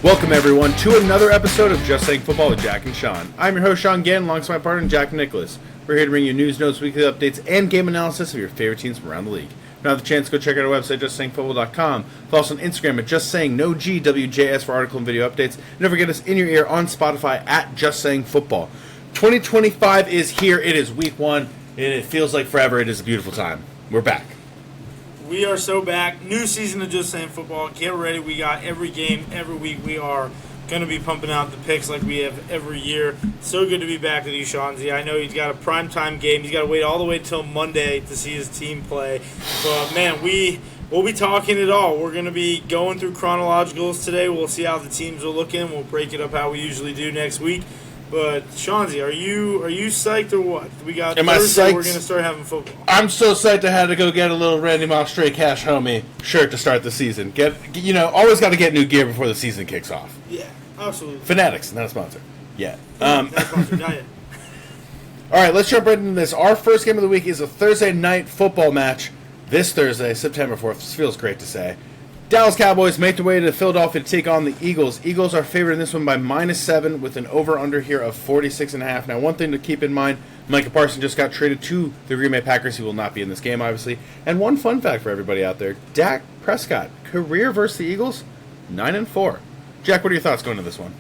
Welcome, everyone, to another episode of Just Saying Football with Jack and Sean. I'm your host, Sean Gann, alongside my partner, Jack Nicholas. We're here to bring you news, notes, weekly updates, and game analysis of your favorite teams from around the league. If you don't have the chance, go check out our website, justsayingfootball.com. Follow us on Instagram at JustSayingNoGWJS for article and video updates. And never get us in your ear on Spotify at Just Saying Football. 2025 is here. It is week one, and it feels like forever. It is a beautiful time. We're back. We are so back. New season of Just Saying Football. Get ready. We got every game, every week. We are going to be pumping out the picks like we have every year. So good to be back with you, Seanzy. I know he's got a primetime game. He's got to wait all the way till Monday to see his team play. But, man, we'll be talking it all. We're going to be going through chronologicals today. We'll see how the teams are looking. We'll break it up how we usually do next week. But, Seanzy, are you psyched or what? We got Thursday, we're going to start having football. I'm so psyched I had to go get a little Randy Moss Straight Cash Homie shirt to start the season. Always got to get new gear before the season kicks off. Yeah, absolutely. Fanatics, not a sponsor. Yeah. Not a sponsor, not yet. All right, let's jump right into this. Our first game of the week is a Thursday night football match this Thursday, September 4th. This feels great to say. Dallas Cowboys make their way to Philadelphia to take on the Eagles. Eagles are favored in this one by -7 with an over-under here of 46.5. Now, one thing to keep in mind, Micah Parsons just got traded to the Green Bay Packers. He will not be in this game, obviously. And one fun fact for everybody out there, Dak Prescott, career versus the Eagles, 9-4. Jack, what are your thoughts going to this one?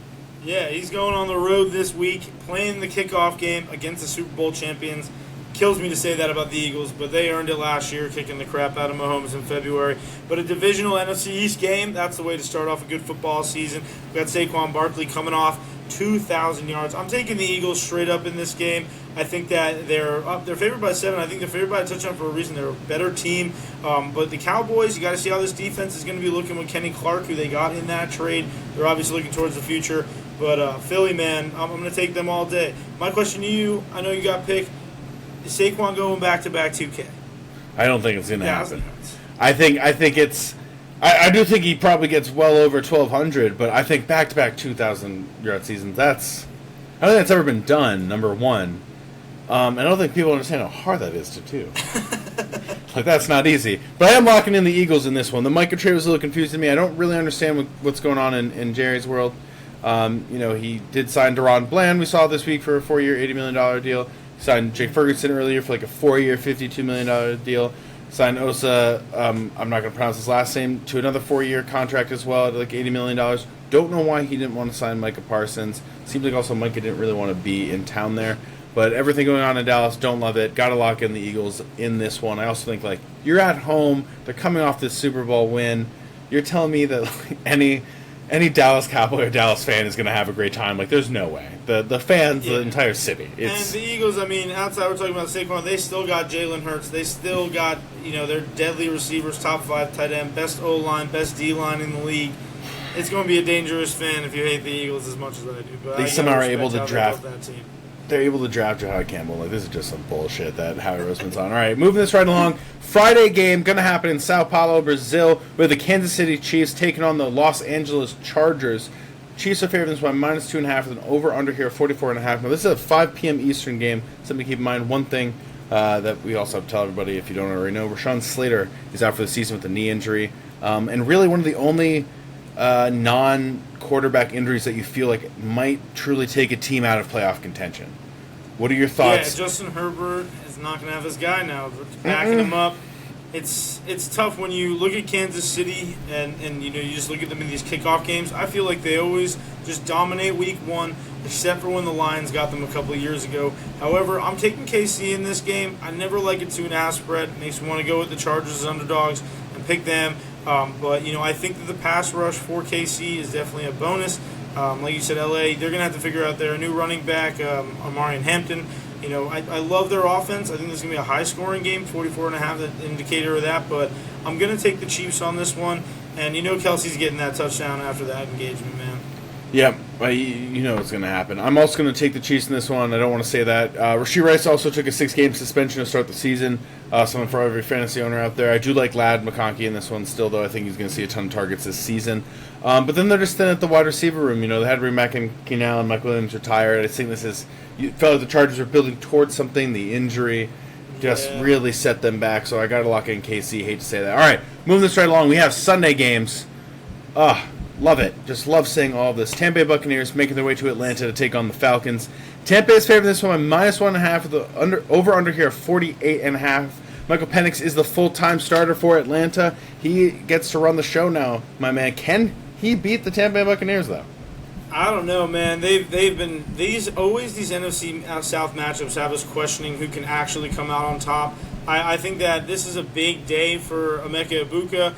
Yeah, he's going on the road this week, playing the kickoff game against the Super Bowl champions. Kills me to say that about the Eagles, but they earned it last year, kicking the crap out of Mahomes in February. But a divisional NFC East game, that's the way to start off a good football season. We've got Saquon Barkley coming off 2,000 yards. I'm taking the Eagles straight up in this game. I think that they're favored by 7. I think they're favored by a touchdown for a reason. They're a better team. But the Cowboys, you got to see how this defense is going to be looking with Kenny Clark, who they got in that trade. They're obviously looking towards the future. But Philly, man, I'm going to take them all day. My question to you, I know you got picked. Is Saquon going back-to-back 2K? I don't think it's going to happen. I think it's – I do think he probably gets well over 1,200, but I think back-to-back 2,000-yard seasons, I don't think that's ever been done, number one. And I don't think people understand how hard that is to do. That's not easy. But I am locking in the Eagles in this one. The Micah trade was a little confusing to me. I don't really understand what's going on in Jerry's world. He did sign Deron Bland, we saw this week, for a 4-year, $80 million deal. Signed Jake Ferguson earlier for like a 4-year, $52 million deal. Signed Osa, I'm not going to pronounce his last name, to another 4-year contract as well at like $80 million. Don't know why he didn't want to sign Micah Parsons. Seems like also Micah didn't really want to be in town there. But everything going on in Dallas, don't love it. Got to lock in the Eagles in this one. I also think, you're at home. They're coming off this Super Bowl win. You're telling me that any Dallas Cowboy or Dallas fan is going to have a great time. There's no way. The fans, the entire city. And the Eagles, outside we're talking about Saquon, they still got Jalen Hurts. They still got, their deadly receivers, top 5 tight end, best O-line, best D-line in the league. It's going to be a dangerous fan if you hate the Eagles as much as I do. But they somehow are able to draft that team. They're able to draft Jahad Campbell. This is just some bullshit that Howie Roseman's on. All right, moving this right along. Friday game going to happen in Sao Paulo, Brazil, with the Kansas City Chiefs taking on the Los Angeles Chargers. Chiefs are favored in this by -2.5 with an over-under here of 44.5. Now, this is a 5 p.m. Eastern game. Something to keep in mind. One thing that we also have to tell everybody, if you don't already know, Rashawn Slater is out for the season with a knee injury. And really one of the only non-quarterback injuries that you feel like might truly take a team out of playoff contention. What are your thoughts? Yeah, Justin Herbert is not going to have his guy now. Backing him up. It's tough when you look at Kansas City and you just look at them in these kickoff games. I feel like they always just dominate week one, except for when the Lions got them a couple of years ago. However, I'm taking KC in this game. I never like a 2.5 spread. Makes me want to go with the Chargers as underdogs and pick them. But I think that the pass rush for KC is definitely a bonus. Like you said, LA, they're going to have to figure out their new running back, Amarian Hampton. I love their offense. I think this is going to be a high-scoring game, 44.5, the indicator of that. But I'm going to take the Chiefs on this one. And Kelsey's getting that touchdown after that engagement, man. Yeah, you know what's going to happen. I'm also going to take the Chiefs in this one. I don't want to say that. Rashee Rice also took a 6-game suspension to start the season. Someone for every fantasy owner out there. I do like Ladd McConkey in this one still, though. I think he's going to see a ton of targets this season. But then they're just thin at the wide receiver room. They had to bring back in Keenal and Mike Williams retired. I think this is – you felt like the Chargers were building towards something. The injury just really set them back. So I got to lock in KC. Hate to say that. All right, moving this right along. We have Sunday games. Love it. Just love seeing all of this. Tampa Bay Buccaneers making their way to Atlanta to take on the Falcons. Tampa is favored this one by -1.5 with the over-under here of 48.5. Michael Penix is the full-time starter for Atlanta. He gets to run the show now, my man. Can he beat the Tampa Bay Buccaneers, though? I don't know, man. They've been these NFC South matchups have us questioning who can actually come out on top. I think that this is a big day for Emeka Egbuka,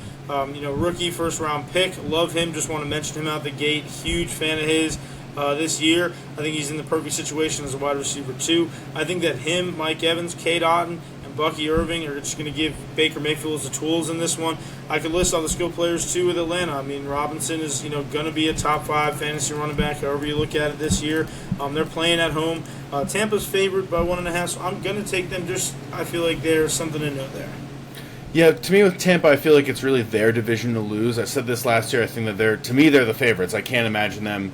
rookie first-round pick. Love him. Just want to mention him out the gate. Huge fan of his this year. I think he's in the perfect situation as a wide receiver, too. I think that him, Mike Evans, Cade Otton, and Bucky Irving are just going to give Baker Mayfield the tools in this one. I could list all the skill players, too, with Atlanta. I mean, Robinson is, going to be a top 5 fantasy running back, however you look at it this year. They're playing at home. Tampa's favored by 1.5, so I'm going to take them. I feel like there's something to know there. Yeah, to me with Tampa, I feel like it's really their division to lose. I said this last year. I think that they're the favorites. I can't imagine them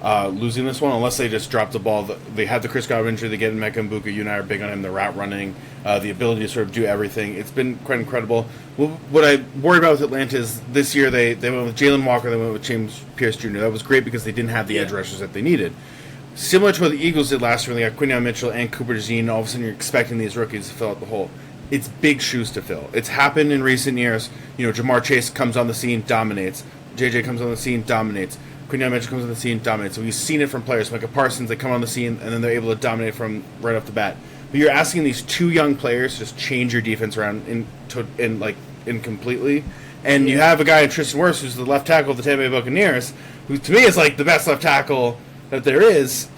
losing this one unless they just drop the ball. They have the Chris Godwin injury. They get Emeka Egbuka. You and I are big on him. The route running, the ability to sort of do everything. It's been quite incredible. What I worry about with Atlanta is this year they went with Jalen Walker. They went with James Pierce Jr. That was great because they didn't have the edge rushers that they needed. Similar to what the Eagles did last year when they got Quinyon Mitchell and Cooper DeJean. All of a sudden you're expecting these rookies to fill out the hole. It's big shoes to fill. It's happened in recent years. Jamar Chase comes on the scene, dominates. JJ comes on the scene, dominates. Quinyon Mitchell comes on the scene, dominates. So we've seen it from players. Micah Parsons, they come on the scene, and then they're able to dominate from right off the bat. But you're asking these two young players to just change your defense around completely. And you have a guy in Tristan Wirfs, who's the left tackle of the Tampa Bay Buccaneers, who to me is like the best left tackle that there is.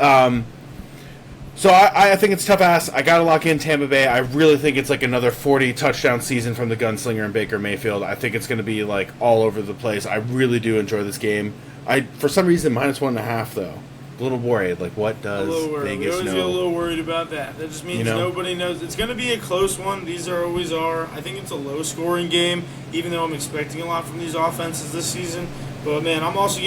So I think it's tough ass. I got to lock in Tampa Bay. I really think it's like another 40 touchdown season from the gunslinger and Baker Mayfield. I think it's going to be like all over the place. I really do enjoy this game. For some reason, -1.5 though. A little worried. Like, what does Vegas know? We always get a little worried about that. That just means nobody knows. It's going to be a close one. These always are. I think it's a low-scoring game, even though I'm expecting a lot from these offenses this season. But, man, I'm just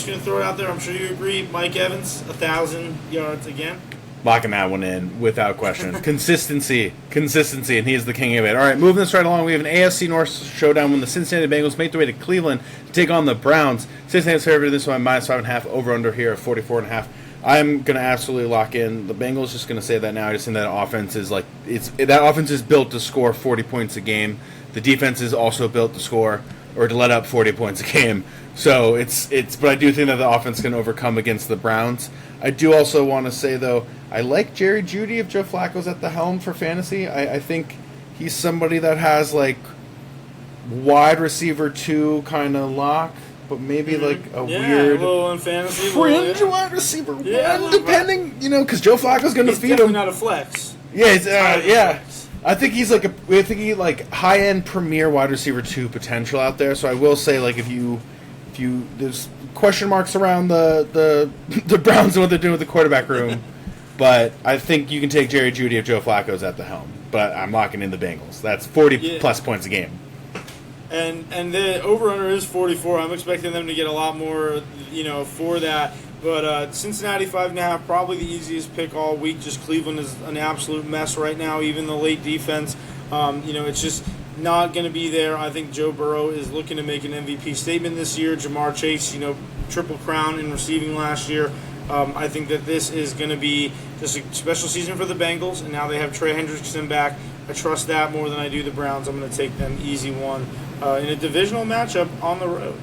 going to throw it out there. I'm sure you agree. Mike Evans, 1,000 yards again. Locking that one in without question. Consistency, and he is the king of it. All right, moving this right along, we have an AFC North showdown when the Cincinnati Bengals make their way to Cleveland to take on the Browns. Cincinnati's favored in this one, -5.5, over-under here at 44.5. I'm going to absolutely lock in. The Bengals, just going to say that now. I just think that offense is that offense is built to score 40 points a game. The defense is also built to score or to let up 40 points a game. So but I do think that the offense can overcome against the Browns. I do also want to say, though, I like Jerry Jeudy if Joe Flacco's at the helm for fantasy. I think he's somebody that has, like, wide receiver 2 kind of lock, but maybe, like, a weird a little in fantasy, fringe wide receiver 1, depending, because Joe Flacco's going to feed him. He's definitely not a flex. Yeah, I think he's high-end premier wide receiver 2 potential out there, so I will say, like, if you there's question marks around the Browns and what they're doing with the quarterback room, but I think you can take Jerry Jeudy if Joe Flacco's at the helm. But I'm locking in the Bengals. That's 40-plus points a game. And the over-under is 44. I'm expecting them to get a lot more, for that. But Cincinnati 5.5, probably the easiest pick all week. Just Cleveland is an absolute mess right now. Even the late defense, it's just not going to be there. I think Joe Burrow is looking to make an MVP statement this year. Jamar Chase, triple crown in receiving last year. I think that this is going to be just a special season for the Bengals, and now they have Trey Hendrickson back. I trust that more than I do the Browns. I'm going to take them easy one in a divisional matchup on the road.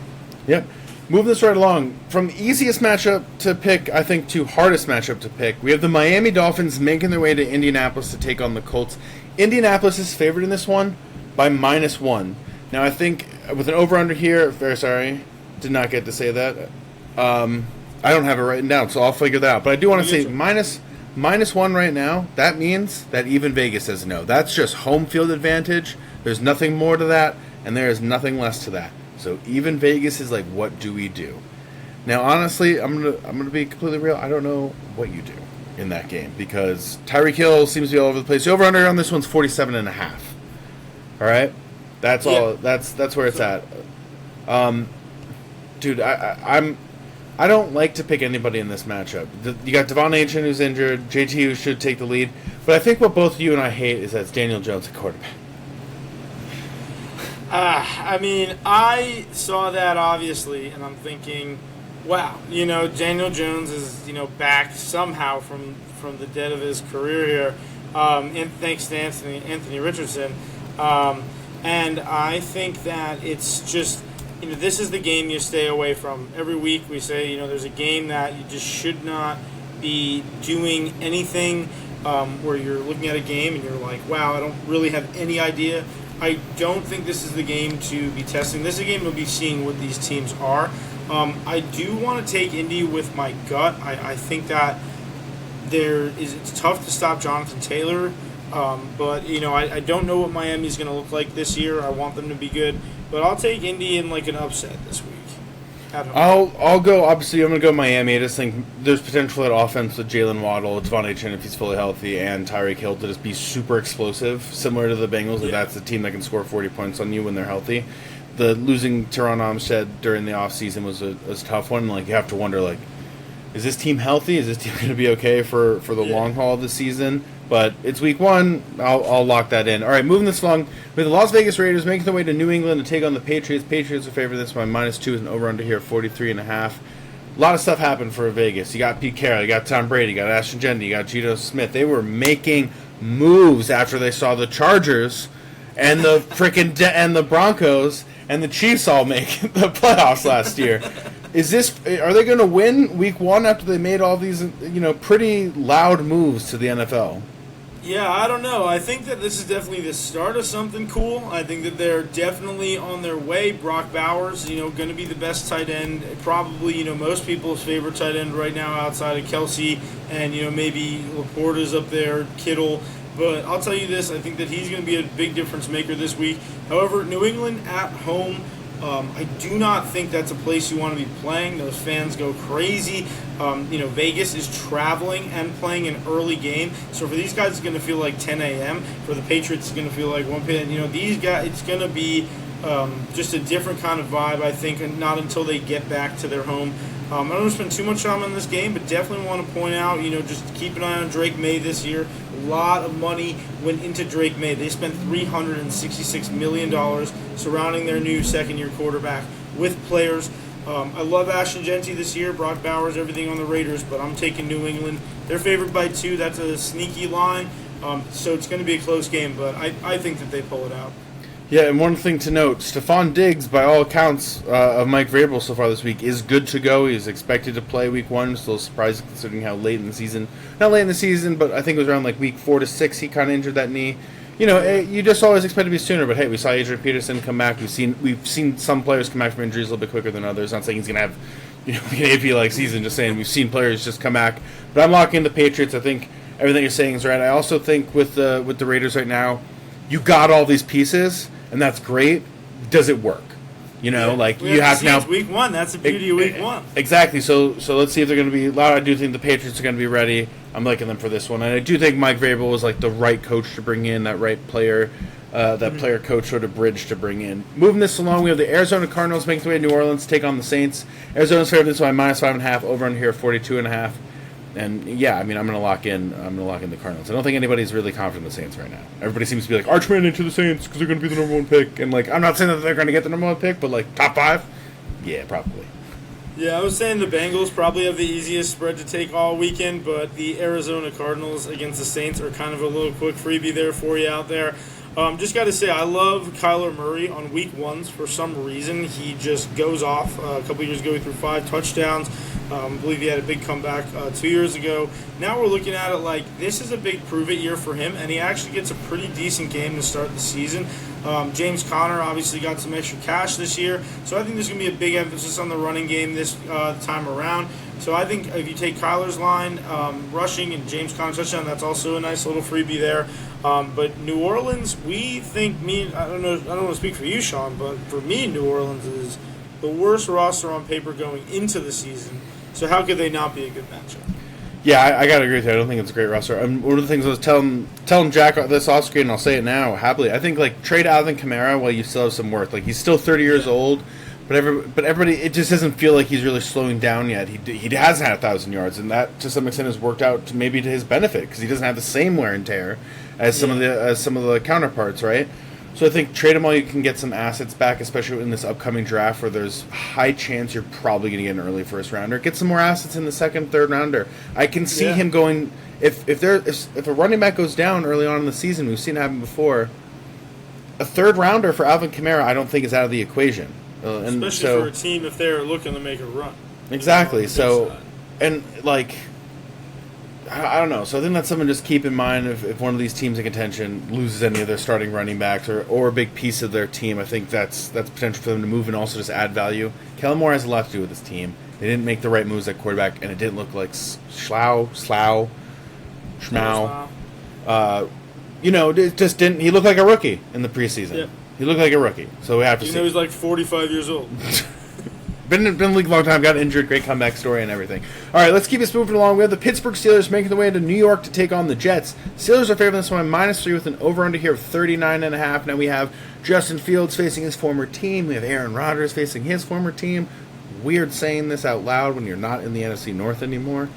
Yep. Moving this right along, from the easiest matchup to pick, I think, to hardest matchup to pick, we have the Miami Dolphins making their way to Indianapolis to take on the Colts. Indianapolis is favored in this one by -1. Now, I think with an over-under here, very sorry, did not get to say that. I don't have it written down, so I'll figure that out. But I do want to say -1 right now. That means that even Vegas says no. That's just home field advantage. There's nothing more to that, and there is nothing less to that. So even Vegas is like, what do we do? Now, honestly, I'm gonna be completely real. I don't know what you do in that game because Tyreek Hill seems to be all over the place. The over-under on this one's 47.5. All right, that's all. That's where it's at. Dude, I don't like to pick anybody in this matchup. You got Devon Achane who's injured, JT who should take the lead, but I think what both you and I hate is that it's Daniel Jones at quarterback. I mean, I saw that obviously, and I'm thinking, wow, Daniel Jones is, back somehow from the dead of his career here, and thanks to Anthony Richardson. And I think that it's just, this is the game you stay away from. Every week we say, there's a game that you just should not be doing anything where you're looking at a game and you're like, wow, I don't really have any idea. I don't think this is the game to be testing. This is a game to be seeing what these teams are. I do want to take Indy with my gut. I think that it's tough to stop Jonathan Taylor, but I don't know what Miami's going to look like this year. I want them to be good, but I'll take Indy in like an upset this week. I'll go. Obviously, I'm going to go Miami. I just think there's potential at offense with Jalen Waddle, Devontae Chin if he's fully healthy, and Tyreek Hill to just be super explosive, similar to the Bengals. Like that's the team that can score 40 points on you when they're healthy. The losing Teron Armstead during the offseason was a tough one. Like you have to wonder, like, is this team healthy? Is this team going to be okay for the long haul of the season? But it's week 1. I'll lock that in. All right, moving this along. With the Las Vegas Raiders making their way to New England to take on the Patriots. Patriots are favored this by -2 with an over-under here, 43.5. A lot of stuff happened for Vegas. You got Pete Carroll, you got Tom Brady, you got Ashton Jendi, you got Geno Smith. They were making moves after they saw the Chargers and the and the Broncos and the Chiefs all make the playoffs last year. Are they going to win week 1 after they made all these, pretty loud moves to the NFL? Yeah, I don't know. I think that this is definitely the start of something cool. I think that they're definitely on their way. Brock Bowers, going to be the best tight end. Probably, most people's favorite tight end right now outside of Kelsey and, maybe Laporta's up there, Kittle. But I'll tell you this, I think that he's going to be a big difference maker this week. However, New England at home, I do not think that's a place you want to be playing. Those fans go crazy. Vegas is traveling and playing an early game. So for these guys, it's going to feel like 10 a.m. For the Patriots, it's going to feel like 1 p.m. These guys, it's going to be just a different kind of vibe, I think, and not until they get back to their home. I don't want to spend too much time on this game, but definitely want to point out, just keep an eye on Drake May this year. A lot of money went into Drake May. They spent $366 million surrounding their new second-year quarterback with players. I love Ashton Jeanty this year, Brock Bowers, everything on the Raiders, but I'm taking New England. They're favored by 2. That's a sneaky line, so it's going to be a close game, but I think that they pull it out. Yeah, and one thing to note, Stephon Diggs, by all accounts of Mike Vrabel so far this week, is good to go. He's expected to play week 1. Still surprising considering how late in the season. Not late in the season, but I think it was around like week 4 to 6 he kind of injured that knee. You just always expect to be sooner, but hey, we saw Adrian Peterson come back. We've seen some players come back from injuries a little bit quicker than others. Not saying he's going to have an AP-like season, just saying we've seen players just come back. But I'm locking the Patriots. I think everything you're saying is right. I also think with the Raiders right now, you got all these pieces, and that's great. Does it work? You have now week 1. That's the beauty of week 1. Exactly. So let's see if they're going to be loud. I do think the Patriots are going to be ready. I'm liking them for this one, and I do think Mike Vrabel was like the right coach to bring in, that right player, player coach sort of bridge to bring in. Moving this along, we have the Arizona Cardinals making their way to New Orleans to take on the Saints. Arizona's favored this by -5.5. Over on here 42.5. And yeah, I'm going to lock in. The Cardinals. I don't think anybody's really confident in the Saints right now. Everybody seems to be like Archman into the Saints because they're going to be the number 1 pick. And I'm not saying that they're going to get the number 1 pick, but top 5, yeah, probably. Yeah, I was saying the Bengals probably have the easiest spread to take all weekend, but the Arizona Cardinals against the Saints are kind of a little quick freebie there for you out there. Just got to say, I love Kyler Murray on week 1s. For some reason, he just goes off. A couple years ago, he threw 5 touchdowns. I believe he had a big comeback 2 years ago. Now we're looking at it like this is a big prove-it year for him, and he actually gets a pretty decent game to start the season. James Conner obviously got some extra cash this year, so I think there's going to be a big emphasis on the running game this time around. So I think if you take Kyler's line, rushing, and James Conner touchdown, that's also a nice little freebie there. But New Orleans, we think I don't want to speak for you, Sean, but for me, New Orleans is the worst roster on paper going into the season. So how could they not be a good matchup? Yeah, I got to agree with you. I don't think it's a great roster. One of the things I was telling Jack this off screen, and I'll say it now happily, I think trade Alvin Kamara while you still have some worth. He's still 30 years old, but everybody, it just doesn't feel like he's really slowing down yet. He has had 1,000 yards, and that to some extent has worked out to his benefit because he doesn't have the same wear and tear as some of the counterparts, right? So I think trade them all. You can get some assets back, especially in this upcoming draft where there's high chance you're probably going to get an early first rounder. Get some more assets in the second, third rounder. I can see him going if a running back goes down early on in the season. We've seen it happen before. A third rounder for Alvin Kamara, I don't think is out of the equation, especially for a team if they're looking to make a run. Exactly. So, and like. I don't know. So I think that's something to just keep in mind if one of these teams in contention loses any of their starting running backs or a big piece of their team. I think that's potential for them to move and also just add value. Kellen Moore has a lot to do with this team. They didn't make the right moves at quarterback, and it didn't look like Schmau. It just didn't. He looked like a rookie in the preseason. Yeah. He looked like a rookie. So we have to see. He's like 45 years old. Been in the league a long time, got injured, great comeback story and everything. All right, let's keep this moving along. We have the Pittsburgh Steelers making their way into New York to take on the Jets. Steelers are favored this one -3 with an over-under here of 39.5. Now we have Justin Fields facing his former team. We have Aaron Rodgers facing his former team. Weird saying this out loud when you're not in the NFC North anymore.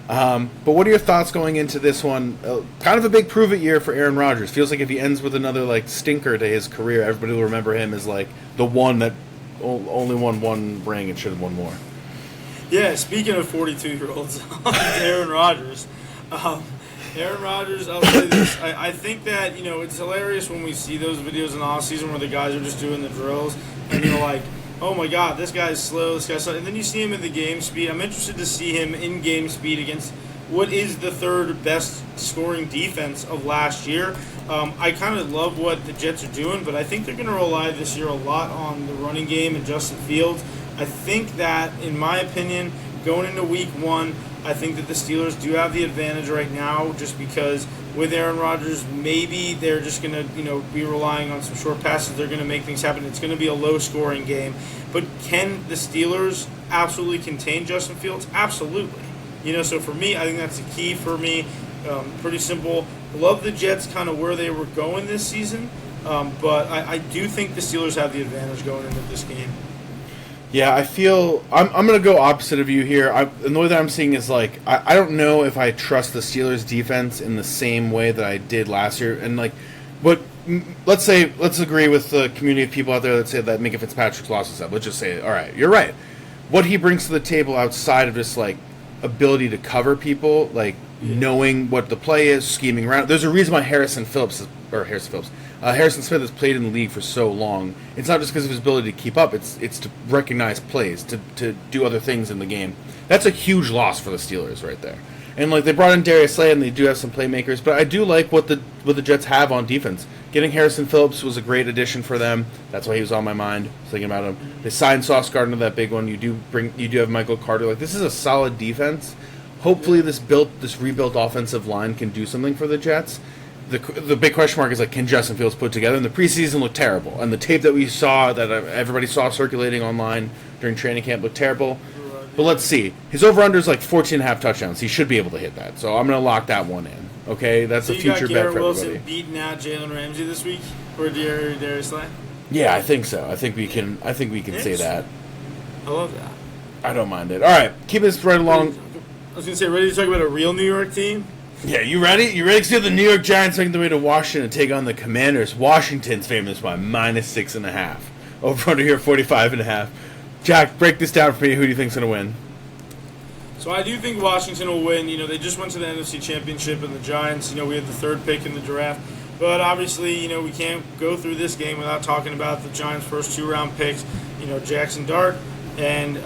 But what are your thoughts going into this one? Kind of a big prove-it year for Aaron Rodgers. Feels like if he ends with another stinker to his career, everybody will remember him as the one that only won one ring and should have won more. Yeah, speaking of 42-year-olds, Aaron Rodgers. Aaron Rodgers, I'll say this. I think that, it's hilarious when we see those videos in the offseason where the guys are just doing the drills and you're like, oh my God, this guy's slow, this guy's slow. And then you see him in the game speed. I'm interested to see him in game speed against what is the third best scoring defense of last year. I kind of love what the Jets are doing, but I think they're going to rely this year a lot on the running game and Justin Fields. I think that, in my opinion, going into week one, I think that the Steelers do have the advantage right now just because with Aaron Rodgers, maybe they're just going to be relying on some short passes. They're going to make things happen. It's going to be a low-scoring game. But can the Steelers absolutely contain Justin Fields? Absolutely. So for me, I think that's the key for me. Pretty simple. Love the Jets kind of where they were going this season, but I do think the Steelers have the advantage going into this game. Yeah, I feel I'm going to go opposite of you here. The way that I'm seeing is I don't know if I trust the Steelers defense in the same way that I did last year. And let's agree with the community of people out there that say that Minka Fitzpatrick's lost his stuff. Let's just say, all right, you're right. What he brings to the table outside of just ability to cover people, knowing what the play is, scheming around. There's a reason why Harrison Smith has played in the league for so long. It's not just because of his ability to keep up. It's to recognize plays, to do other things in the game. That's a huge loss for the Steelers right there. And they brought in Darius Slay, and they do have some playmakers. But I do like what the Jets have on defense. Getting Harrison Phillips was a great addition for them. That's why he was on my mind, thinking about him. They signed Sauce Gardner, that big one. You do have Michael Carter. This is a solid defense. Hopefully, this rebuilt offensive line can do something for the Jets. The big question mark is can Justin Fields put together? And the preseason looked terrible, and the tape that we saw that everybody saw circulating online during training camp looked terrible. But let's see. His over/under is 14.5 touchdowns. He should be able to hit that. So I'm going to lock that one in. Okay, that's a future bet for everybody. Wilson beating out Jalen Ramsey this week for Darius Slay. Yeah, I think so. I think we can say that. I love that. I don't mind it. All right, keep this right along. I was going to say, ready to talk about a real New York team? Yeah, you ready? You ready to see the New York Giants making their way to Washington to take on the Commanders? Washington's famous by -6.5. Over/under here 45.5. Jack, break this down for me. Who do you think's going to win? So I do think Washington will win. They just went to the NFC Championship, and the Giants, we had the third pick in the draft. But obviously, we can't go through this game without talking about the Giants' first two-round picks, Jackson Dart and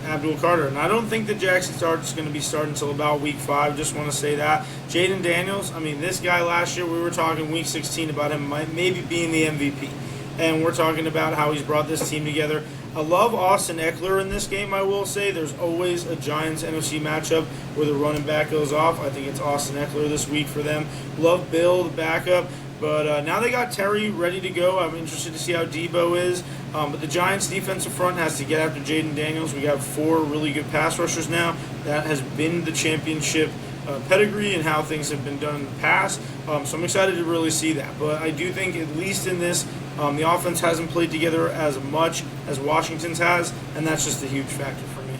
Abdul Carter. And I don't think that Jackson Dart is going to be starting until about week 5. Just want to say that. Jaden Daniels, this guy last year, we were talking week 16 about him maybe being the MVP. And we're talking about how he's brought this team together. I love Austin Eckler in this game, I will say. There's always a Giants NFC matchup where the running back goes off. I think it's Austin Eckler this week for them. Love Bill, the backup. But now they got Terry ready to go. I'm interested to see how Debo is. But the Giants' defensive front has to get after Jaden Daniels. We got 4 really good pass rushers now. That has been the championship pedigree and how things have been done in the past. So I'm excited to really see that. But I do think, at least in this, the offense hasn't played together as much as Washington's has, and that's just a huge factor for me.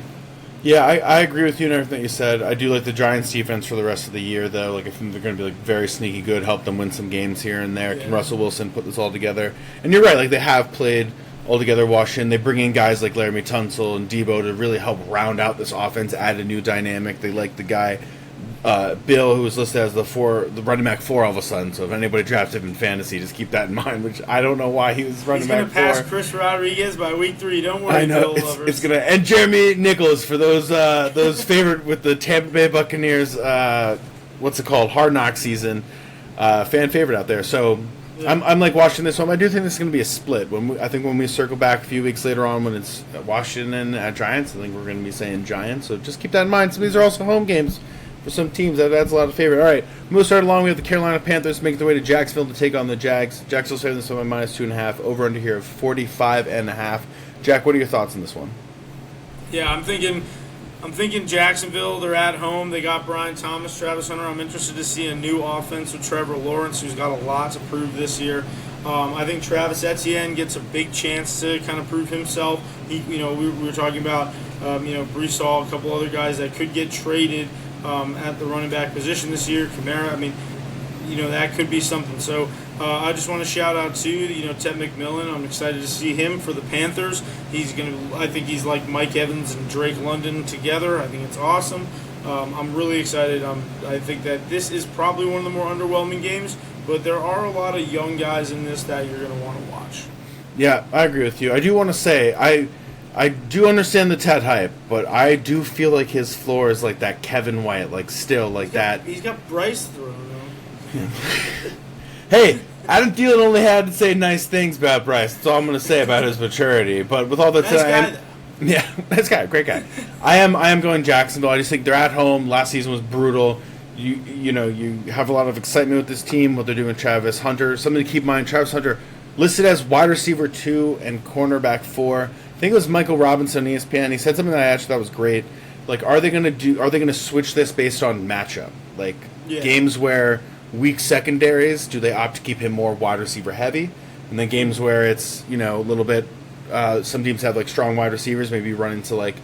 Yeah, I agree with you and everything you said. I do like the Giants' defense for the rest of the year, though. Like, I think they're going to be very sneaky good, help them win some games here and there. Yeah. Can Russell Wilson put this all together? And you're right. Like, they have played all together. Washington. They bring in guys like Laramie Tunsil and Debo to really help round out this offense, add a new dynamic. They like the guy Bill, who was listed as the running back 4 all of a sudden. So if anybody drafted him in fantasy, just keep that in mind. Which I don't know why he was running back 4. He's going to pass Chris Rodriguez by week 3. Don't worry, I know Bill lovers. It's gonna, and Jeremy Nichols for those favorite with the Tampa Bay Buccaneers. What's it called? Hard Knock season. Fan favorite out there. So yeah. I'm like watching this one. I do think this is going to be a split. I think when we circle back a few weeks later on, when it's Washington at Giants, I think we're going to be saying Giants. So just keep that in mind. Some of these are also home games. For some teams, that adds a lot of favorite. All right, we'll start along. We have the Carolina Panthers making their way to Jacksonville to take on the Jags. Jacksonville's saving this one by -2.5. Over under here of 45.5. Jack, what are your thoughts on this one? Yeah, I'm thinking Jacksonville. They're at home. They got Brian Thomas, Travis Hunter. I'm interested to see a new offense with Trevor Lawrence, who's got a lot to prove this year. I think Travis Etienne gets a big chance to kind of prove himself. We were talking about, Breece Hall, a couple other guys that could get traded at the running back position this year. Kamara, that could be something. So I just want to shout out to Ted McMillan. I'm excited to see him for the Panthers. I think he's like Mike Evans and Drake London together. I think it's awesome. I'm really excited. I think that this is probably one of the more underwhelming games, but there are a lot of young guys in this that you're going to want to watch. Yeah, I agree with you. I do want to say I do understand the Ted hype, but I do feel like his floor is like that Kevin White, He's got Bryce throwing him. Hey, Adam Thielen only had to say nice things about Bryce. That's all I'm going to say about his maturity. But with all that said, nice guy, great guy. I am going Jacksonville. I just think they're at home. Last season was brutal. You have a lot of excitement with this team. What they're doing with Travis Hunter. Something to keep in mind. Travis Hunter listed as wide receiver 2 and cornerback 4. I think it was Michael Robinson on ESPN. He said something that I actually thought was great. Like, are they going to switch this based on matchup? Like, games where weak secondaries, do they opt to keep him more wide receiver heavy? And then games where it's, a little bit, some teams have like strong wide receivers, maybe run into like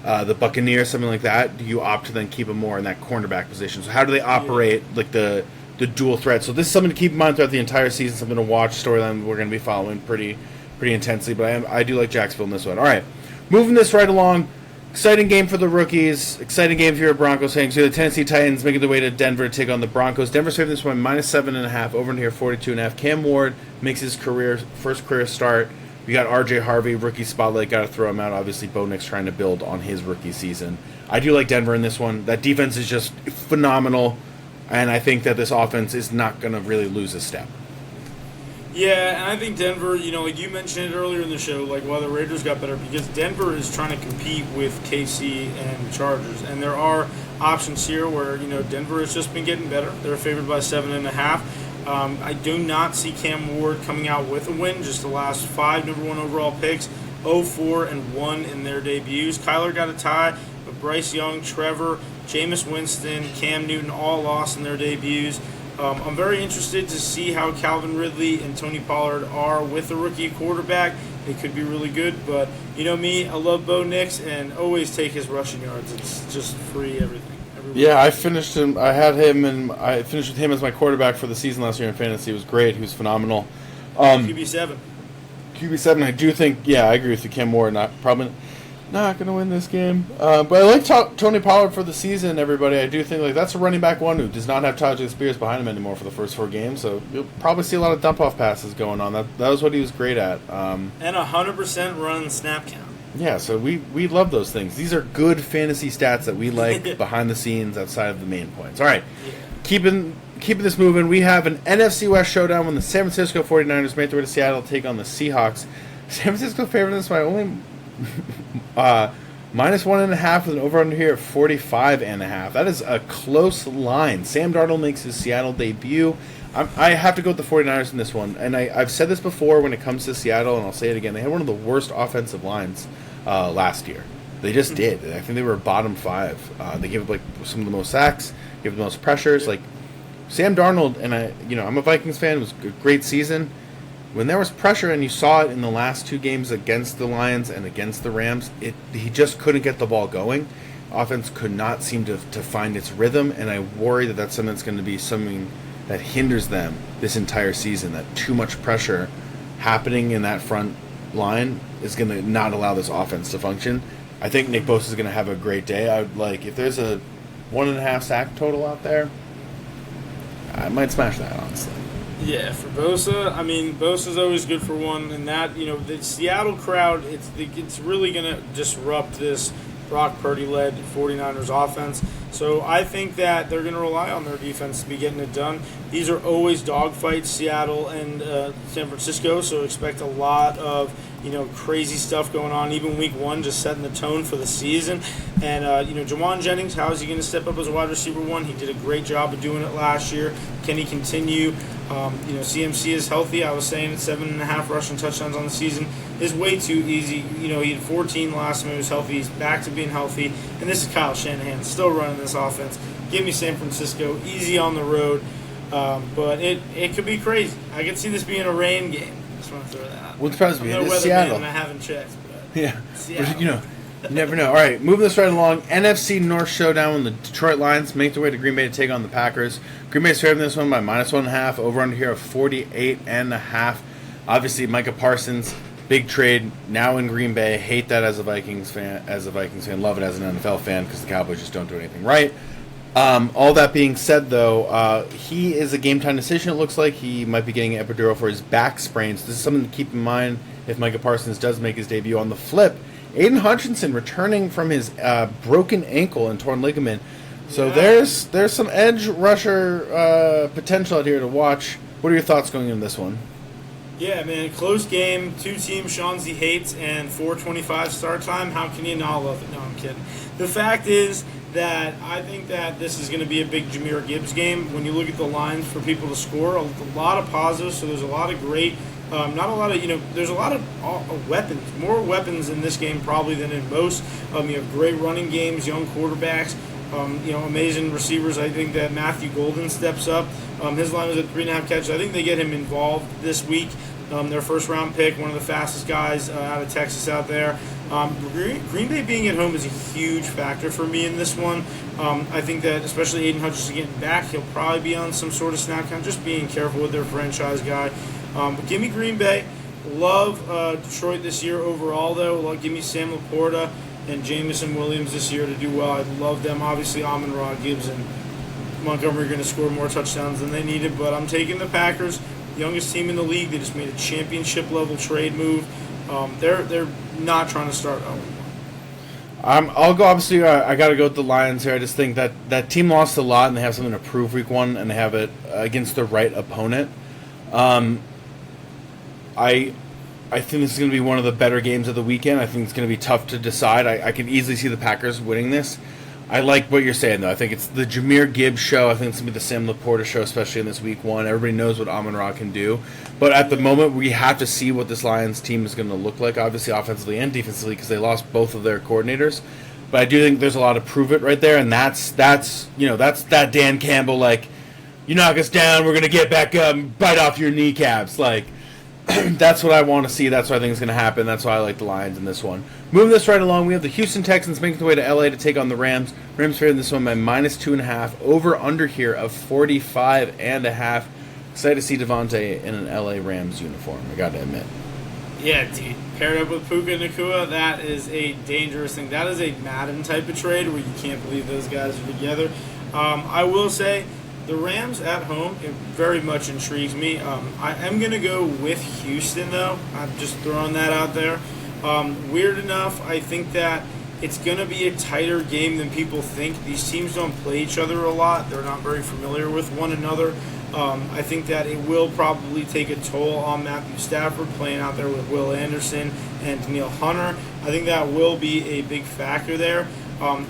the Buccaneers, something like that. Do you opt to then keep him more in that cornerback position? So how do they operate like the dual threat? So this is something to keep in mind throughout the entire season. Something to watch, storyline we're going to be following pretty intensely, but I do like Jacksonville in this one. All right, moving this right along. Exciting game for the rookies. Exciting game for your Broncos fans. So the Tennessee Titans making their way to Denver to take on the Broncos. Denver's favoring this one -7.5. Over in here 42.5. Cam Ward makes his first career start. We got R.J. Harvey, rookie spotlight. Got to throw him out. Obviously, Bo Nix trying to build on his rookie season. I do like Denver in this one. That defense is just phenomenal, and I think that this offense is not going to really lose a step. Yeah, and I think Denver, like you mentioned it earlier in the show, like why the Raiders got better, because Denver is trying to compete with KC and the Chargers. And there are options here where, Denver has just been getting better. They're favored by 7.5. I do not see Cam Ward coming out with a win. Just the last 5 number 1 overall picks, 0-4-1 in their debuts. Kyler got a tie, but Bryce Young, Trevor, Jameis Winston, Cam Newton all lost in their debuts. I'm very interested to see how Calvin Ridley and Tony Pollard are with a rookie quarterback. They could be really good, but me, I love Bo Nix and always take his rushing yards. It's just free everything. Yeah, I finished him. I finished with him as my quarterback for the season last year in fantasy. It was great. He was phenomenal. QB7. I do think. Yeah, I agree with you. Cam Ward probably not going to win this game. But I like Tony Pollard for the season, everybody. I do think that's a running back 1 who does not have Tajay Spears behind him anymore for the first 4 games. So you'll probably see a lot of dump-off passes going on. That was what he was great at. And 100% run snap count. Yeah, so we love those things. These are good fantasy stats that we like behind the scenes outside of the main points. All right, keeping this moving, we have an NFC West showdown when the San Francisco 49ers make their way to Seattle to take on the Seahawks. San Francisco favored this by only -1.5 with an over-under here of 45.5. That is a close line. Sam Darnold makes his Seattle debut. I have to go with the 49ers in this one. And I've said this before when it comes to Seattle, and I'll say it again. They had one of the worst offensive lines last year. They just did. I think they were bottom 5. They gave up some of the most sacks, gave the most pressures. Sam Darnold, and I'm a Vikings fan. It was a great season. when there was pressure, and you saw it in the last 2 games against the Lions and against the Rams, he just couldn't get the ball going. Offense could not seem to find its rhythm, and I worry that that's something that's going to be something that hinders them this entire season. That too much pressure happening in that front line is going to not allow this offense to function. I think Nick Bosa is going to have a great day. I would like, if there's a 1.5 sack total out there, I might smash that, honestly. Yeah, for Bosa, I mean, Bosa's always good for one, and that, the Seattle crowd, it's really going to disrupt this Brock Purdy-led 49ers offense. So I think that they're going to rely on their defense to be getting it done. These are always dogfights, Seattle and San Francisco, so expect a lot of crazy stuff going on. Even week 1, just setting the tone for the season. And Jawan Jennings, how is he going to step up as a wide receiver 1? He did a great job of doing it last year. Can he continue? CMC is healthy. I was saying 7.5 rushing touchdowns on the season is way too easy. He had 14 last time he was healthy. He's back to being healthy. And this is Kyle Shanahan still running this offense. Give me San Francisco. Easy on the road. But it could be crazy. I could see this being a rain game. Just want to throw that out. Wouldn't surprise me. I'm no It's Seattle. Man, and I haven't checked. But yeah. Seattle. You never know. All right, moving this right along. NFC North showdown when the Detroit Lions make their way to Green Bay to take on the Packers. Green Bay's favored in this one by -1.5. Over under here of 48.5. Obviously, Micah Parsons, big trade now in Green Bay. Hate that as a Vikings fan. Love it as an NFL fan because the Cowboys just don't do anything right. All that being said, though, he is a game-time decision. It looks like he might be getting an epidural for his back sprain. So this is something to keep in mind if Micah Parsons does make his debut. On the flip, Aiden Hutchinson returning from his broken ankle and torn ligament. So there's some edge rusher potential out here to watch. What are your thoughts going into this one? Yeah, man, close game, 2 teams Shawnzy hates, and 4:25 start time. How can you not love it? No, I'm kidding. The fact is that I think that this is going to be a big Jahmyr Gibbs game. When you look at the lines for people to score, a lot of positives, so there's a lot of great, there's a lot of weapons, more weapons in this game probably than in most. You have great running games, young quarterbacks, amazing receivers. I think that Matthew Golden steps up. His line was at 3.5 catches. I think they get him involved this week. Their first-round pick, one of the fastest guys out of Texas out there. Green Bay being at home is a huge factor for me in this one. I think that especially Aiden Hutchinson getting back, he'll probably be on some sort of snap count, just being careful with their franchise guy. But give me Green Bay. Love Detroit this year overall, though. Give me Sam Laporta and Jamison Williams this year to do well. I love them. Obviously, Amon-Ra, Gibbs, and Montgomery are going to score more touchdowns than they needed, but I'm taking the Packers. Youngest team in the league. They just made a championship-level trade move. They're not trying to start 0-1. I'll go, obviously, I got to go with the Lions here. I just think that team lost a lot, and they have something to prove week 1, and they have it against the right opponent. I think this is going to be one of the better games of the weekend. I think it's going to be tough to decide. I can easily see the Packers winning this. I like what you're saying, though. I think it's the Jahmyr Gibbs show. I think it's going to be the Sam Laporta show, especially in this week 1. Everybody knows what Amon-Ra can do. But at the moment, we have to see what this Lions team is going to look like, obviously offensively and defensively, because they lost both of their coordinators. But I do think there's a lot of prove it right there, and that's that Dan Campbell, like, you knock us down, we're going to get back up and bite off your kneecaps. Like, that's what I want to see. That's what I think is going to happen. That's why I like the Lions in this one. Moving this right along, we have the Houston Texans making their way to L.A. to take on the Rams. Rams favored in this one by -2.5. Over under here of 45.5. Excited to see Devontae in an L.A. Rams uniform, I got to admit. Yeah, dude. Paired up with Puka Nacua, that is a dangerous thing. That is a Madden type of trade where you can't believe those guys are together. I will say, the Rams at home, it very much intrigues me. I am going to go with Houston, though. I'm just throwing that out there. Weird enough, I think that it's going to be a tighter game than people think. These teams don't play each other a lot. They're not very familiar with one another. I think that it will probably take a toll on Matthew Stafford playing out there with Will Anderson and Danielle Hunter. I think that will be a big factor there.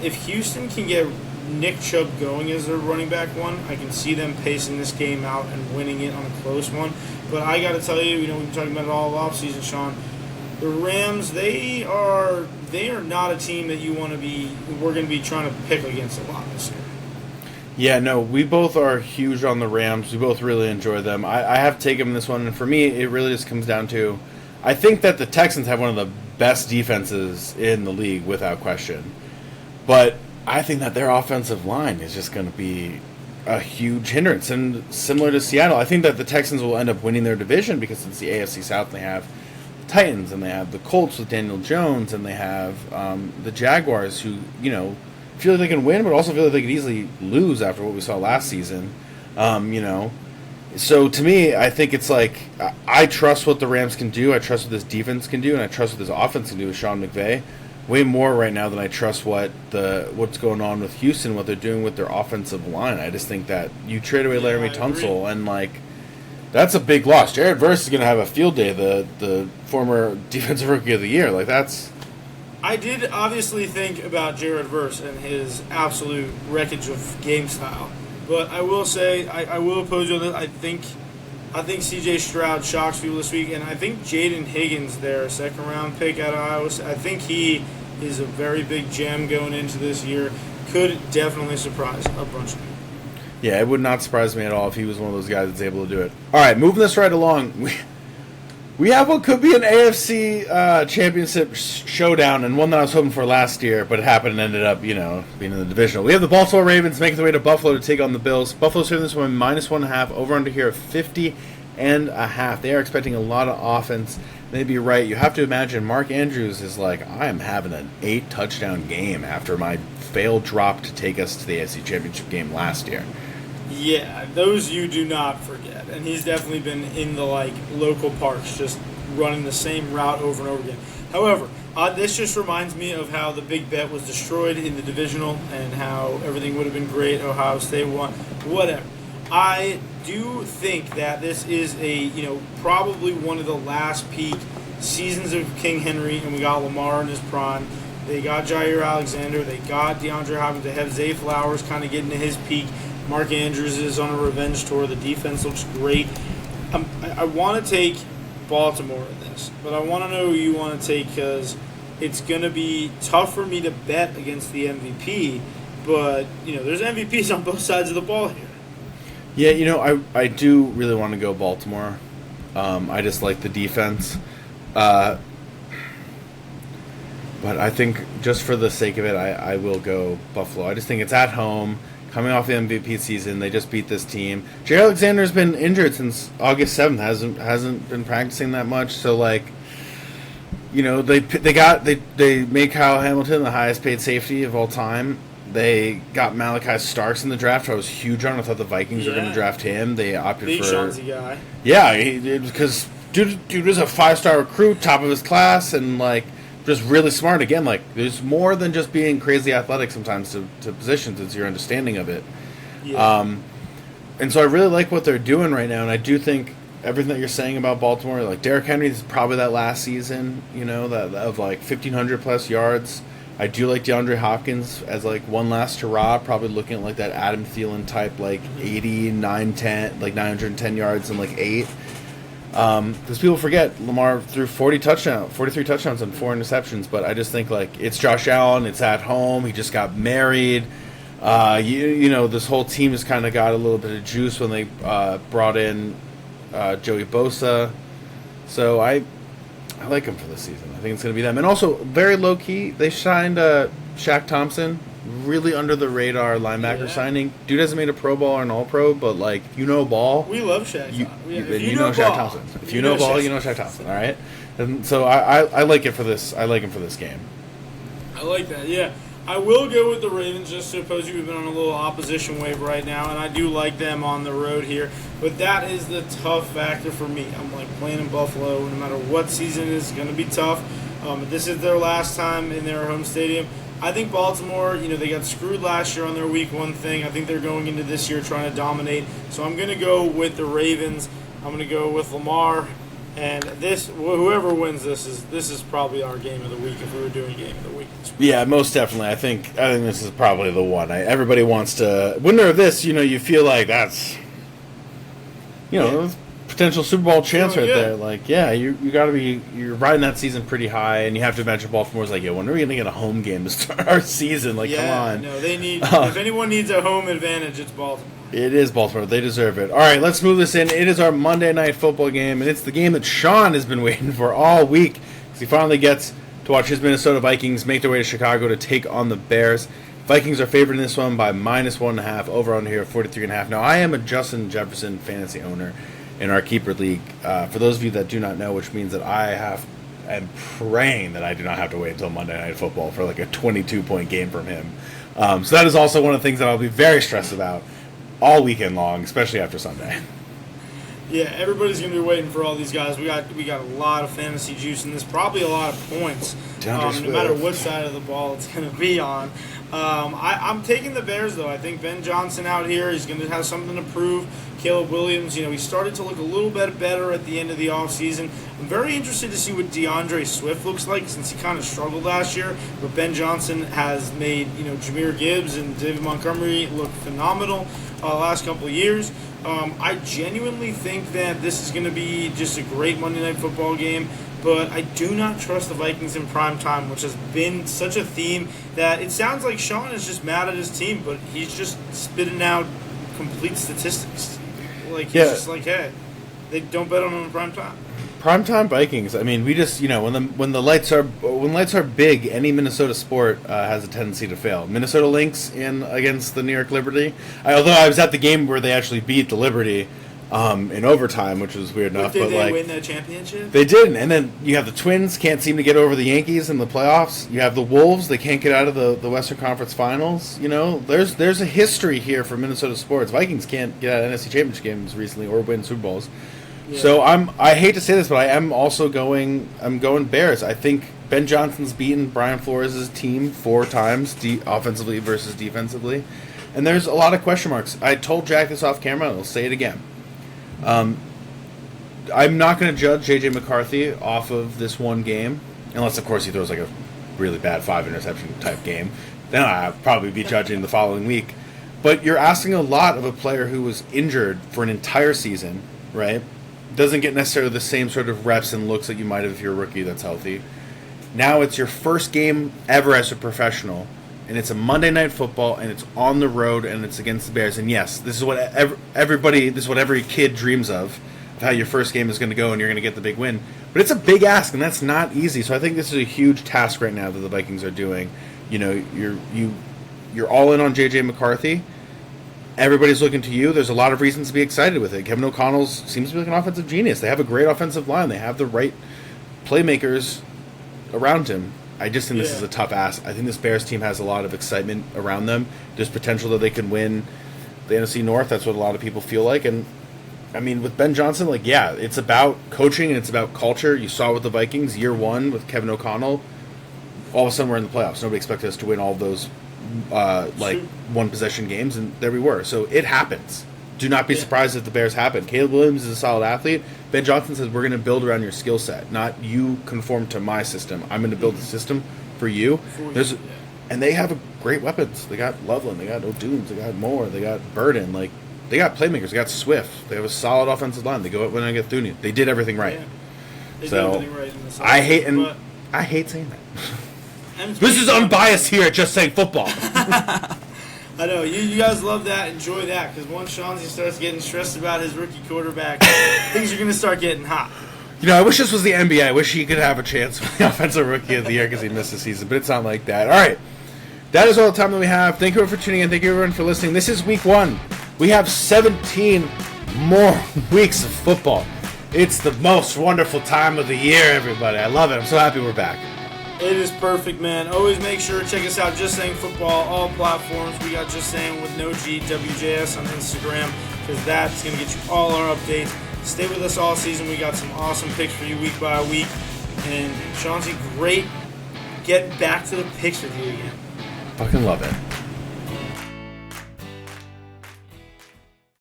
If Houston can get Nick Chubb going as their running back 1, I can see them pacing this game out and winning it on a close one. But I got to tell you, we've been talking about it all offseason, Sean. The Rams, they are not a team that we're going to be trying to pick against a lot this year. Yeah, no, we both are huge on the Rams. We both really enjoy them. I have taken this one, and for me, it really just comes down to, I think that the Texans have one of the best defenses in the league, without question. But I think that their offensive line is just going to be a huge hindrance. And similar to Seattle, I think that the Texans will end up winning their division because it's the AFC South, and they have the Titans, and they have the Colts with Daniel Jones, and they have the Jaguars who, feel like they can win, but also feel like they could easily lose after what we saw last season. So to me, I think it's like I trust what the Rams can do. I trust what this defense can do, and I trust what this offense can do with Sean McVay way more right now than I trust what's going on with Houston, what they're doing with their offensive line. I just think that you trade away Laramie Tunsil, and that's a big loss. Jared Verse is going to have a field day. The former defensive rookie of the year, that's. I did obviously think about Jared Verse and his absolute wreckage of game style, but I will say I will oppose you on this. I think C.J. Stroud shocks people this week, and I think Jaden Higgins, their second-round pick out of Iowa, I think he is a very big gem going into this year. Could definitely surprise a bunch of people. Yeah, it would not surprise me at all if he was one of those guys that's able to do it. All right, moving this right along. We have what could be an AFC championship showdown, and one that I was hoping for last year, but it happened and ended up, being in the divisional. We have the Baltimore Ravens making their way to Buffalo to take on the Bills. Buffalo's hitting this one -1.5, over under here of 50.5. They are expecting a lot of offense. They'd be right. You have to imagine Mark Andrews is like, I am having an 8-touchdown game after my failed drop to take us to the AFC championship game last year. Yeah, those you do not forget. And he's definitely been in the local parks just running the same route over and over again. However, this just reminds me of how the big bet was destroyed in the divisional and how everything would have been great. Ohio State won. Whatever. I do think that this is probably one of the last peak seasons of King Henry, and we got Lamar in his prime. They got Jair Alexander. They got DeAndre Hopkins. They have Zay Flowers kind of getting to his peak. Mark Andrews is on a revenge tour. The defense looks great. I want to take Baltimore in this, but I want to know who you want to take because it's going to be tough for me to bet against the MVP, but, there's MVPs on both sides of the ball here. Yeah, I do really want to go Baltimore. I just like the defense. But I think just for the sake of it, I will go Buffalo. I just think it's at home. Coming off the MVP season, they just beat this team. Jair Alexander's been injured since August 7th. Hasn't been practicing that much. So they made Kyle Hamilton the highest paid safety of all time. They got Malachi Starks in the draft. I was huge on. I thought the Vikings were going to draft him. They opted big for Chauncey guy. Yeah, because dude was a 5-star recruit, top of his class, and just really smart. Again, there's more than just being crazy athletic sometimes to positions. It's your understanding of it. Yeah. And so I really like what they're doing right now, and I do think everything that you're saying about Baltimore, Derrick Henry is probably that last season, that of 1,500 plus yards. I do like DeAndre Hopkins as one last hurrah, probably looking at that Adam Thielen type 80, 910, 910 yards and 8. Because people forget Lamar threw 43 touchdowns and 4 interceptions, but I just think it's Josh Allen, it's at home, he just got married. This whole team has kind of got a little bit of juice when they brought in Joey Bosa. So I like him for this season. I think it's going to be them. And also, very low-key, they signed Shaq Thompson, really under-the-radar linebacker signing. Dude hasn't made a Pro Bowl or an All-Pro, but, ball. We love Shaq. You know Shaq Thompson. If you know ball, you know Shaq Thompson, all right? And so I like it for this. I like him for this game. I like that, yeah. I will go with the Ravens just to oppose you. We've been on a little opposition wave right now, and I do like them on the road here. But that is the tough factor for me. I'm playing in Buffalo. No matter what season it is, going to be tough. This is their last time in their home stadium. I think Baltimore, they got screwed last year on their Week 1 thing. I think they're going into this year trying to dominate. So I'm going to go with the Ravens. I'm going to go with Lamar. And whoever wins this is probably our game of the week if we were doing game of the week. Yeah, most definitely. I think this is probably the one. Everybody wants to winner of this. You feel like that's, potential Super Bowl chance right yeah. there. Like, yeah, you got to be, you're riding that season pretty high, and you have to imagine Baltimore's like, yeah, when are we going to get a home game to start our season? Like, come on. No, they need. If anyone needs a home advantage, it's Baltimore. It is Baltimore. They deserve it. All right, let's move this in. It is our Monday Night Football game, and it's the game that Sean has been waiting for all week because he finally gets to watch his Minnesota Vikings make their way to Chicago to take on the Bears. Vikings are favored in this one by -1.5, over on here 43.5. Now, I am a Justin Jefferson fantasy owner in our keeper league. For those of you that do not know, which means that I'm praying that I do not have to wait until Monday Night Football for like a 22-point game from him. So that is also one of the things that I'll be very stressed about all weekend long, especially after Sunday. Yeah, everybody's going to be waiting for all these guys. We got a lot of fantasy juice in this, probably a lot of points, no matter what side of the ball it's going to be on. I'm taking the Bears, though. I think Ben Johnson out here, he's going to have something to prove. Caleb Williams, he started to look a little bit better at the end of the offseason. I'm very interested to see what DeAndre Swift looks like since he kind of struggled last year. But Ben Johnson has made, Jahmyr Gibbs and David Montgomery look phenomenal last couple of years. I genuinely think that this is going to be just a great Monday Night Football game, but I do not trust the Vikings in prime time, which has been such a theme that it sounds like Sean is just mad at his team, but he's just spitting out complete statistics. Like, he's just like, hey, they don't bet on them in prime time. Primetime Vikings. I mean, we just when lights are big, any Minnesota sport has a tendency to fail. Minnesota Lynx against the New York Liberty. Although I was at the game where they actually beat the Liberty in overtime, which was weird enough. Did they win that championship? They did, and then you have the Twins can't seem to get over the Yankees in the playoffs. You have the Wolves; they can't get out of the Western Conference Finals. There's a history here for Minnesota sports. Vikings can't get out of NFC Championship games recently or win Super Bowls. Yeah. So I hate to say this, but I am also going Bears. I think Ben Johnson's beaten Brian Flores' team 4 times, offensively versus defensively, and there's a lot of question marks. I told Jack this off camera, and I'll say it again. I'm not going to judge J.J. McCarthy off of this one game, unless, of course, he throws like a really bad 5-interception type game. Then I'll probably be judging the following week. But you're asking a lot of a player who was injured for an entire season, right? Doesn't get necessarily the same sort of reps and looks that you might have if you're a rookie that's healthy. Now it's your first game ever as a professional, and it's a Monday Night Football, and it's on the road, and it's against the Bears. And yes, this is what every kid dreams of how your first game is going to go, and you're going to get the big win. But it's a big ask, and that's not easy. So I think this is a huge task right now that the Vikings are doing. You're all in on J.J. McCarthy. Everybody's looking to you. There's a lot of reasons to be excited with it. Kevin O'Connell seems to be like an offensive genius. They have a great offensive line. They have the right playmakers around him. I just think this is a tough ask. I think this Bears team has a lot of excitement around them. There's potential that they can win the NFC North. That's what a lot of people feel like. And, I mean, with Ben Johnson, it's about coaching and it's about culture. You saw with the Vikings, year 1 with Kevin O'Connell, all of a sudden we're in the playoffs. Nobody expected us to win all of those one-possession games, and there we were. So it happens. Do not be surprised if the Bears happen. Caleb Williams is a solid athlete. Ben Johnson says we're going to build around your skill set, not you conform to my system. I'm going to build a system for you. And they have great weapons. They got Loveland, they got O'Dooms, they got Moore, they got Burden. They got playmakers. They got Swift. They have a solid offensive line. They go up when I get Thune. They did everything right. Yeah. They did everything right in the I hate saying that. This is unbiased here at Just Saying Football. I know. You guys love that. Enjoy that. Because once Chauncey starts getting stressed about his rookie quarterback, things are going to start getting hot. I wish this was the NBA. I wish he could have a chance with the Offensive Rookie of the Year because he missed the season. But it's not like that. All right. That is all the time that we have. Thank you everyone for tuning in. Thank you everyone for listening. This is week 1. We have 17 more weeks of football. It's the most wonderful time of the year, everybody. I love it. I'm so happy we're back. It is perfect, man. Always make sure to check us out, Just Saying Football, all platforms. We got Just Saying with no G, WJS on Instagram, because that's going to get you all our updates. Stay with us all season. We got some awesome picks for you week by week. And Chauncey, great getting back to the picks with you again. Fucking love it.